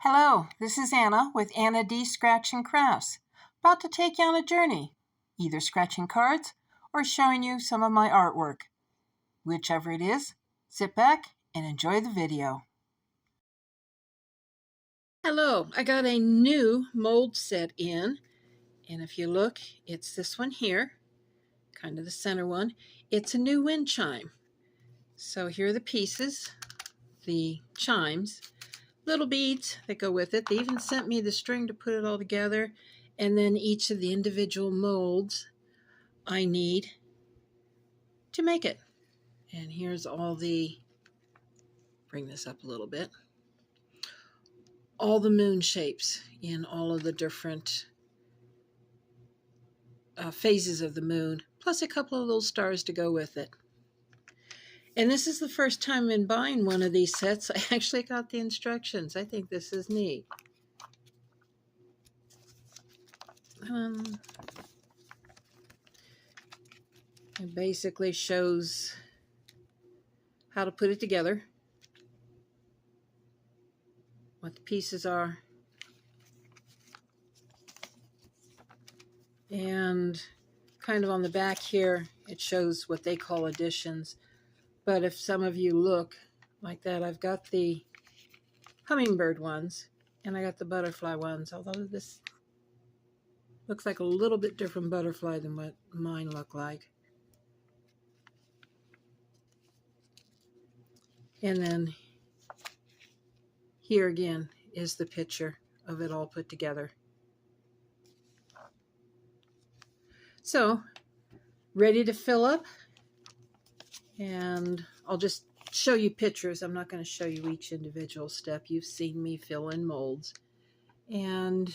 Hello, this is Anna with Anna D. Scratch and Crafts, about to take you on a journey, either scratching cards or showing you some of my artwork. Whichever it is, sit back and enjoy the video. Hello, I got a new mold set in, and if you look, it's this one here, kind of the center one. It's a new wind chime. So here are the pieces, the chimes. Little beads that go with it. They even sent me the string to put it all together, and then each of the individual molds I need to make it. And here's all the, bring this up a little bit, all the moon shapes in all of the different phases of the moon, plus a couple of little stars to go with it. And this is the first time in buying one of these sets. I actually got the instructions. I think this is neat. It basically shows how to put it together, what the pieces are, and kind of on the back here it shows what they call additions. But if some of you look like that, I've got the hummingbird ones and I got the butterfly ones, although this looks like a little bit different butterfly than what mine look like. And then here again is the picture of it all put together. So, ready to fill up, and I'll just show you pictures. I'm not going to show you each individual step. You've seen me fill in molds, and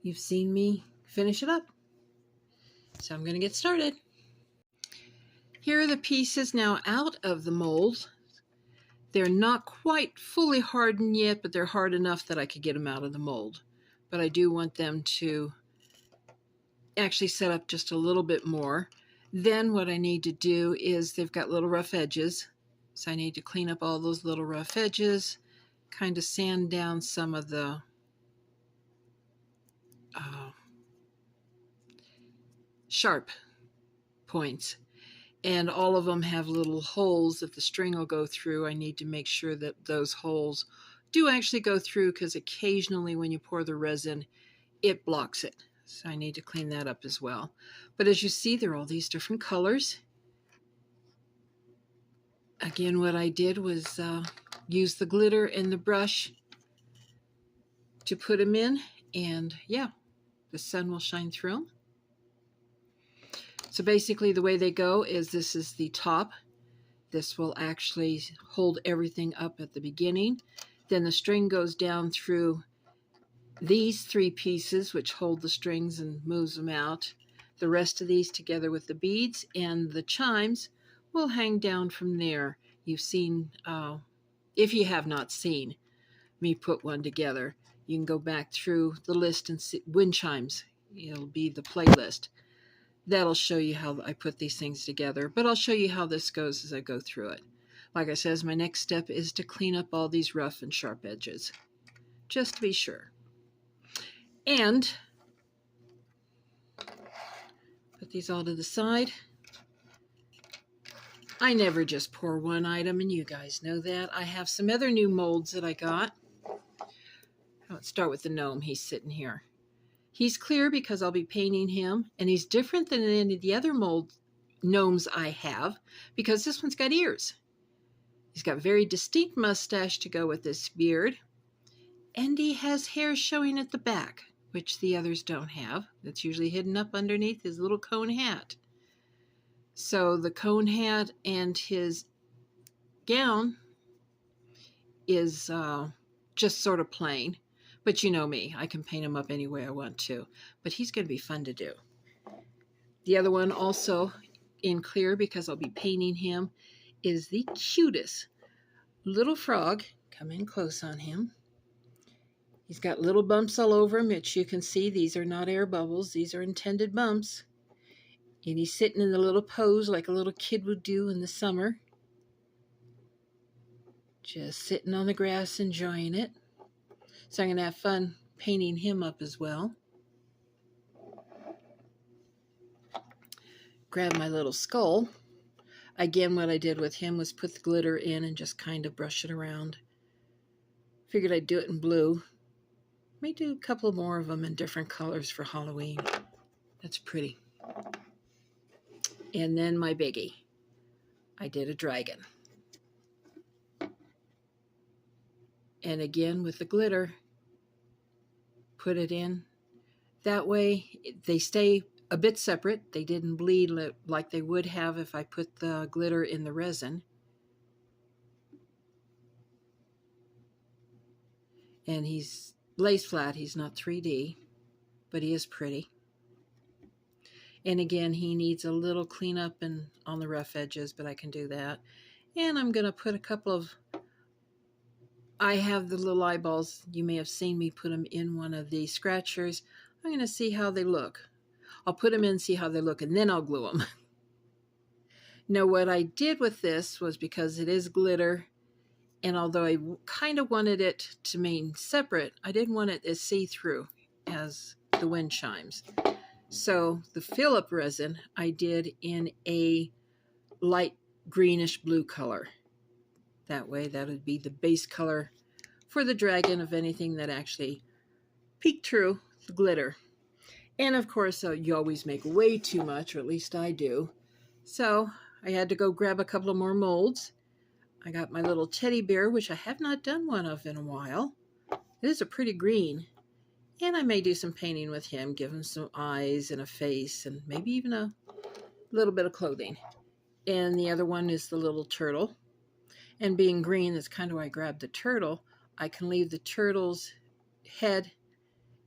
you've seen me finish it up. So I'm going to get started. Here are the pieces now out of the mold. They're not quite fully hardened yet, but they're hard enough that I could get them out of the mold. But I do want them to actually set up just a little bit more. Then what I need to do is, they've got little rough edges, so I need to clean up all those little rough edges, kind of sand down some of the sharp points. And all of them have little holes that the string will go through. I need to make sure that those holes do actually go through, because occasionally when you pour the resin, it blocks it. So I need to clean that up as well. But as you see, there are all these different colors. Again, what I did was use the glitter and the brush to put them in. And yeah, the sun will shine through them. So basically the way they go is, this is the top. This will actually hold everything up at the beginning. Then the string goes down through these three pieces, which hold the strings and moves them out. The rest of these, together with the beads and the chimes, will hang down from there. You've seen, if you have not seen me put one together, you can go back through the list and see wind chimes. It'll be the playlist. That'll show you how I put these things together, but I'll show you how this goes as I go through it. Like I said, my next step is to clean up all these rough and sharp edges, just to be sure. And put these all to the side. I never just pour one item, and you guys know that. I have some other new molds that I got. Let's start with the gnome. He's sitting here. He's clear because I'll be painting him, and he's different than any of the other mold gnomes I have, because this one's got ears. He's got very distinct mustache to go with this beard, and he has hair showing at the back, which the others don't have. That's usually hidden up underneath his little cone hat. So the cone hat and his gown is just sort of plain. But you know me, I can paint him up any way I want to. But he's going to be fun to do. The other one, also in clear because I'll be painting him, is the cutest little frog. Come in close on him. He's got little bumps all over him, which you can see. These are not air bubbles. These are intended bumps. And he's sitting in the little pose like a little kid would do in the summer. Just sitting on the grass enjoying it. So I'm going to have fun painting him up as well. Grab my little skull. Again, what I did with him was put the glitter in and just kind of brush it around. Figured I'd do it in blue. May do a couple more of them in different colors for Halloween. That's pretty. And then my biggie. I did a dragon. And again with the glitter, put it in. That way they stay a bit separate. They didn't bleed like they would have if I put the glitter in the resin. And he's lays flat. He's not 3D, but he is pretty. And again, he needs a little cleanup and on the rough edges, but I can do that. And I'm going to put a couple of, I have the little eyeballs. You may have seen me put them in one of the scratchers. I'm going to see how they look. I'll put them in, see how they look, and then I'll glue them. Now, what I did with this was, because it is glitter, and although I kind of wanted it to remain separate, I didn't want it as see-through as the wind chimes. So the fill-up resin I did in a light greenish blue color. That way that would be the base color for the dragon of anything that actually peeked through the glitter. And of course, you always make way too much, or at least I do. So I had to go grab a couple of more molds. I got my little teddy bear, which I have not done one of in a while. It is a pretty green. And I may do some painting with him, give him some eyes and a face, and maybe even a little bit of clothing. And the other one is the little turtle. And being green, that's kind of why I grabbed the turtle. I can leave the turtle's head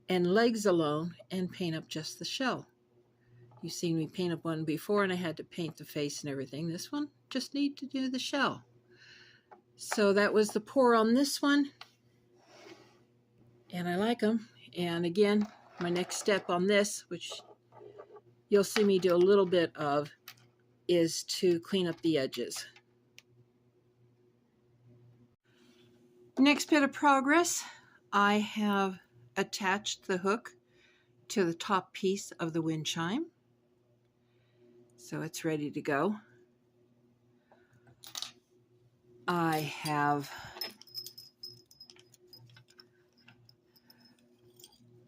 and legs alone and paint up just the shell. You've seen me paint up one before, and I had to paint the face and everything. This one, just need to do the shell. So that was the pour on this one. And I like them. And again, my next step on this, which you'll see me do a little bit of, is to clean up the edges. Next bit of progress, I have attached the hook to the top piece of the wind chime. So it's ready to go. I have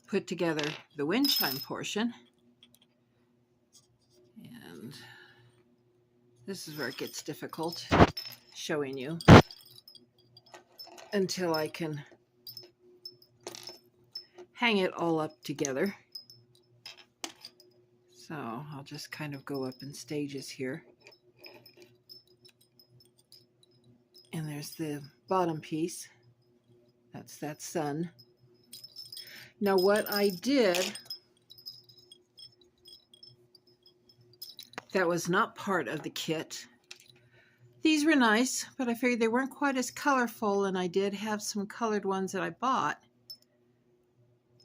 put together the wind chime portion. And this is where it gets difficult showing you until I can hang it all up together. So I'll just kind of go up in stages here. And there's the bottom piece. That's that sun. Now what I did that was not part of the kit. These were nice, but I figured they weren't quite as colorful, and I did have some colored ones that I bought.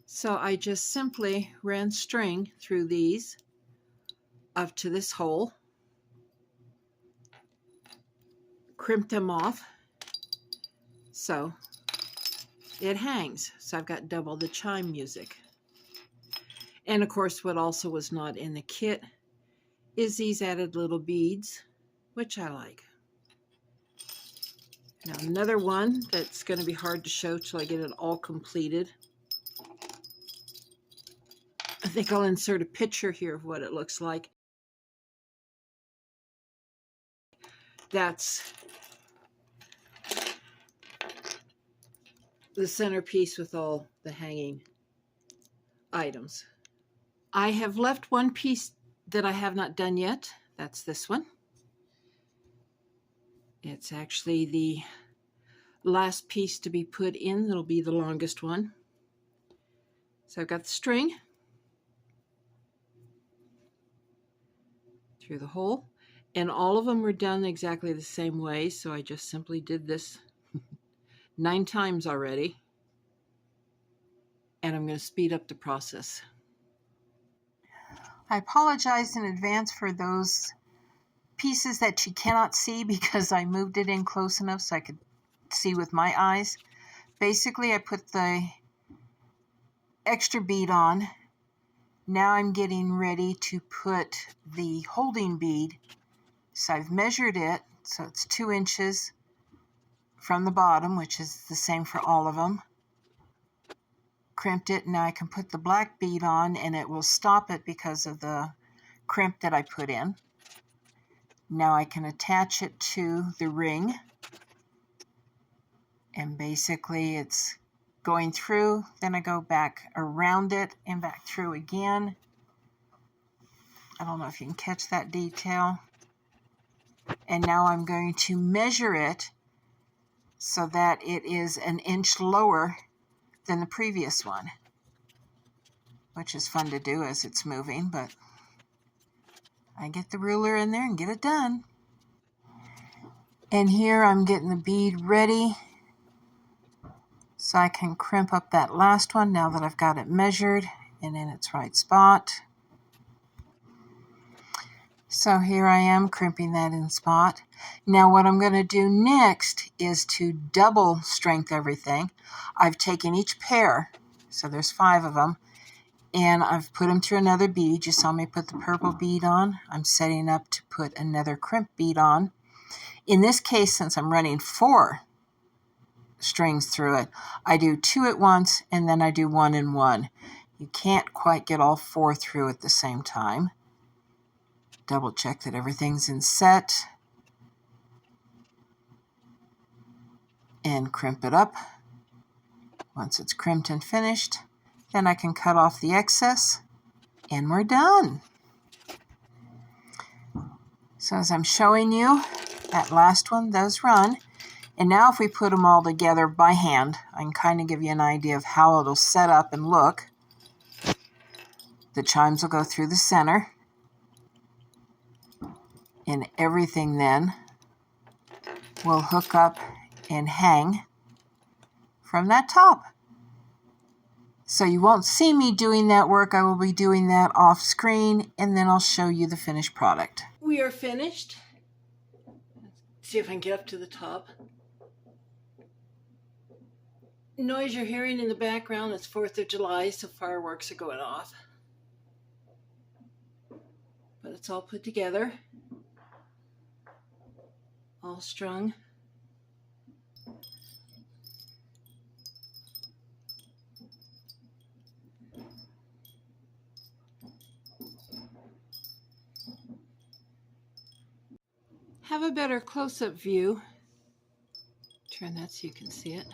So I just simply ran string through these up to this hole, crimped them off, so it hangs. So I've got double the chime music. And of course, what also was not in the kit is these added little beads, which I like. Now another one that's going to be hard to show till I get it all completed. I think I'll insert a picture here of what it looks like. That's the centerpiece with all the hanging items. I have left one piece that I have not done yet. That's this one. It's actually the last piece to be put in. It'll be the longest one. So I've got the string through the hole, and all of them were done exactly the same way, so I just simply did this 9 times already, and I'm going to speed up the process. I apologize in advance for those pieces that you cannot see because I moved it in close enough so I could see with my eyes, basically I put the extra bead on. Now I'm getting ready to put the holding bead. So I've measured it, so it's 2 inches from the bottom, which is the same for all of them. Crimped it. Now I can put the black bead on and it will stop it because of the crimp that I put in. Now I can attach it to the ring, and basically it's going through, then I go back around it and back through again. I don't know if you can catch that detail. And now I'm going to measure it so that it is 1 inch lower than the previous one, which is fun to do as it's moving, but I get the ruler in there and get it done. And here I'm getting the bead ready so I can crimp up that last one now that I've got it measured and in its right spot. So here I am crimping that in spot. Now what I'm going to do next is to double strength everything. I've taken each pair, so there's 5 of them, and I've put them through another bead. You saw me put the purple bead on. I'm setting up to put another crimp bead on. In this case, since I'm running 4 strings through it, I do 2 at once and then I do 1 and 1. You can't quite get all 4 through at the same time. Double check that everything's in set and crimp it up. Once it's crimped and finished, then I can cut off the excess and we're done. So as I'm showing you, that last one does run. And now if we put them all together by hand, I can kind of give you an idea of how it'll set up and look. The chimes will go through the center. And everything then will hook up and hang from that top. So you won't see me doing that work. I will be doing that off screen, and then I'll show you the finished product. We are finished. Let's see if I can get up to the top. Noise you're hearing in the background, it's 4th of July, so fireworks are going off. But it's all put together, all strung. Have a better close-up view. Turn that so you can see it.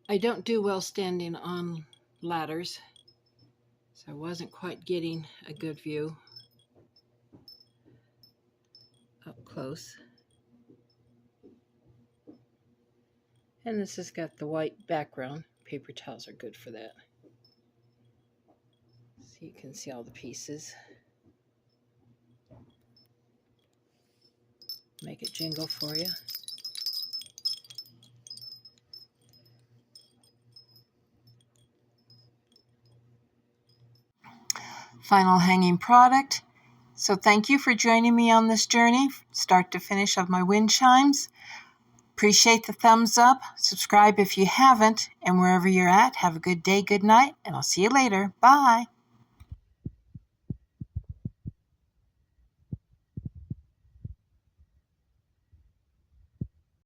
I don't do well standing on ladders, so I wasn't quite getting a good view up close. And this has got the white background. Paper towels are good for that. So you can see all the pieces. Make it jingle for you. Final hanging product. So thank you for joining me on this journey, start to finish, of my wind chimes. Appreciate the thumbs up. Subscribe if you haven't, and wherever you're at, have a good day, good night, and I'll see you later. Bye.